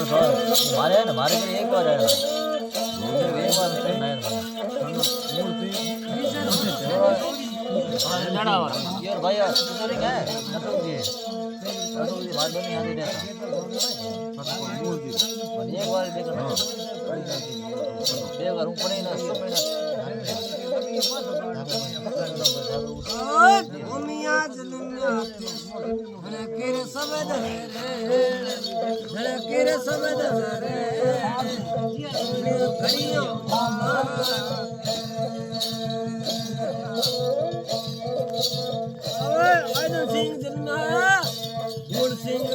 मारे ना मारे के एक बार आया दूसरे एक बार नहीं ना यार भाई यार तो नहीं है नटू जी बात नहीं आती रहता एक बार देखो एक बार ऊपर ही ना भूमिया जलमिया केरे सबद केरे सबद घड़ियों सिंह जलमिया गुड़ सिंह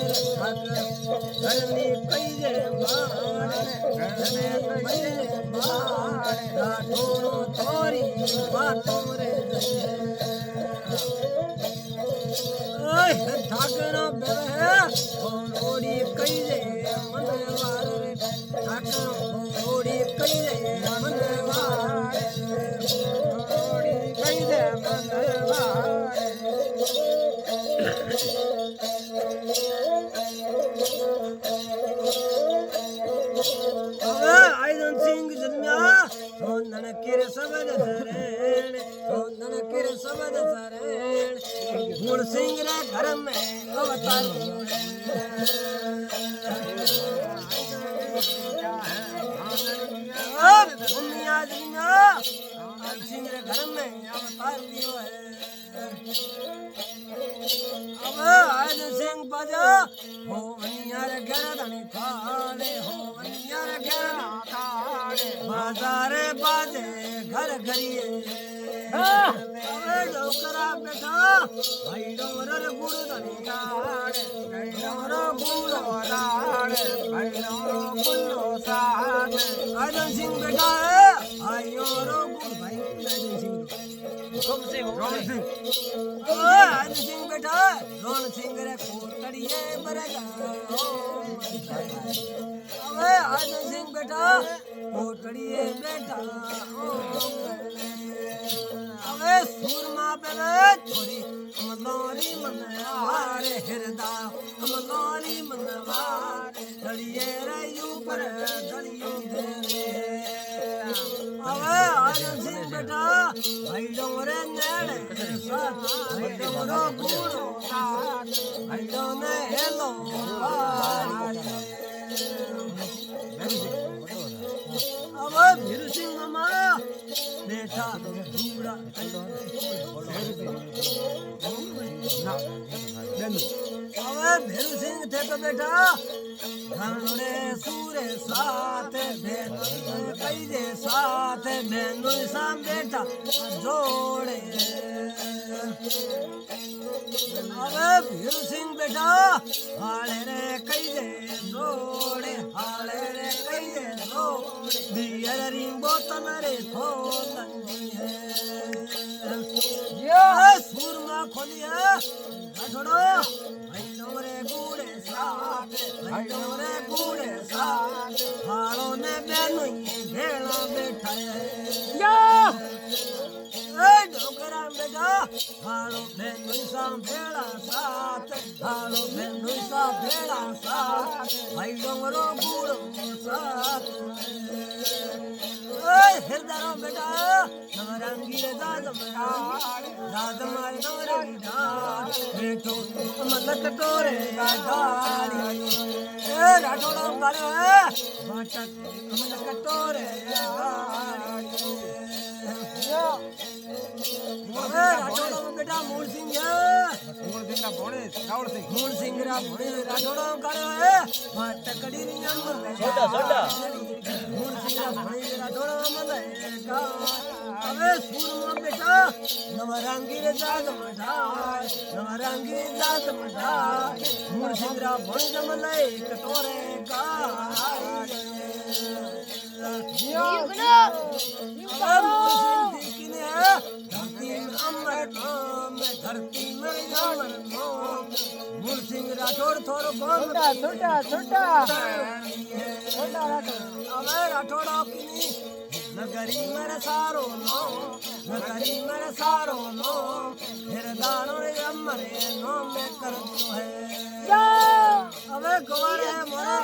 घरनी कई जे थोड़ी बातों रे ठाकरा बेवे ओड़ी कई दे मनवार रे ठाकरा ओड़ी कई दे मनवार ओड़ी कई दे मनवार आइदन सिंह जन्या सोनन केरे सबद सरेण सोनन केरे सबद सरेण गुण सिंह रे घर में अवतार भूमिया जन्या सिंह रे घर में अवतार दियो है अब आइदन सिंह बजा हो वनिया रे घर धनी थाले हो वनिया रे घर थाले बाजार बाजे घर घरिए डोकरा बेटा भाई डोर गुड़ धनी डाड़े डोर गुड़ डाड़े भाई डोर गुड़ साथ आइदन सिंह बेटा भाई और गुड़ भाई आइदन सिंह आइदन सिंह बेटा रोन सिंह रे कोटड़िए बरगा अबे आइदन सिंह बेटा कोटड़िए बेटा अबे सूरमा बेवे थोड़ी अमलोरी मनवारे हिरदा अमलोरी मनवारे धड़िए रे ऊपर धड़ियों दे अबे आइदन सिंह बेटा भाई डोरे नेड़े भाई डोरो बूढ़ो भाई डोने हेलो अब भीर सिंह मामा बेटा दूरा अब भीर सिंह थे तो बेटा घरे सूरे साथ कई दे साथ बेनु साम बेटा जोड़े अब भीर सिंह बेटा हाले रे कई दे जोड़े हाले रे कई दे जोड़े दियर रिंग बोतल रे खोलन है सूरमा खोलिया छोड़ो भाई डोरे बूढ़े साथ भाई डोरे बूढ़े साथ हाड़ो ने बेनु भेड़ा बैठा है डोकरा बेटा हाड़ो बेनु सा भेड़ा साथ हाड़ो बेनु सा भेड़ा साथ भाई डोरो बूढ़ो साथ हिरदारो बेटा नवरंगी दाद मारे नवरंगी डाल बेटो मलक तोरे गाड़ी राठौड़ा गाड़ो है बाटक मलक तोरे गाड़ी राठौड़ा बेटा मूल सिंह मूल सिंह रा भोणे राठौड़ा गाड़ो है बाटकड़ी अंदर छोटा छोटा मूल सिंह रा भोणे राठौड़ा मलेगा अबे सूरमा बेटा नवरंगी रे जात मठा मूल सिंह रा भोणे जमले कटोरे का धरती में मूल सिंह राठौड़ थोड़ो छोटा राठौड़ा नगरी मेरे सारो नो हिरदारो अमरे नो में कर दो है अबे गोरे मोरे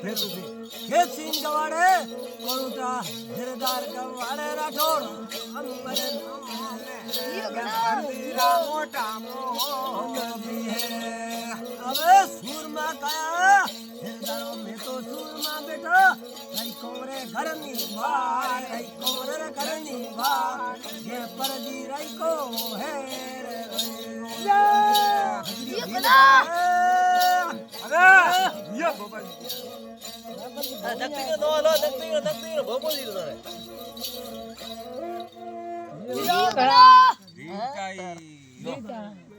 भेतुसी खेत सीन गवाड़े कोरुटा हिरदार गवाड़े राठौड़ अंबर नमोने मोटा मोह भी है अबे सूरमा काया हिरदारों में तो सूरमा बेटा नहीं कोरे घर नी भाई नहीं कोरे घर नी भाई ये परदी रही को है ये बना अरे ये बाबा 닭튀겨 넣어 닭튀겨 뭐 보지 너네 रीटाई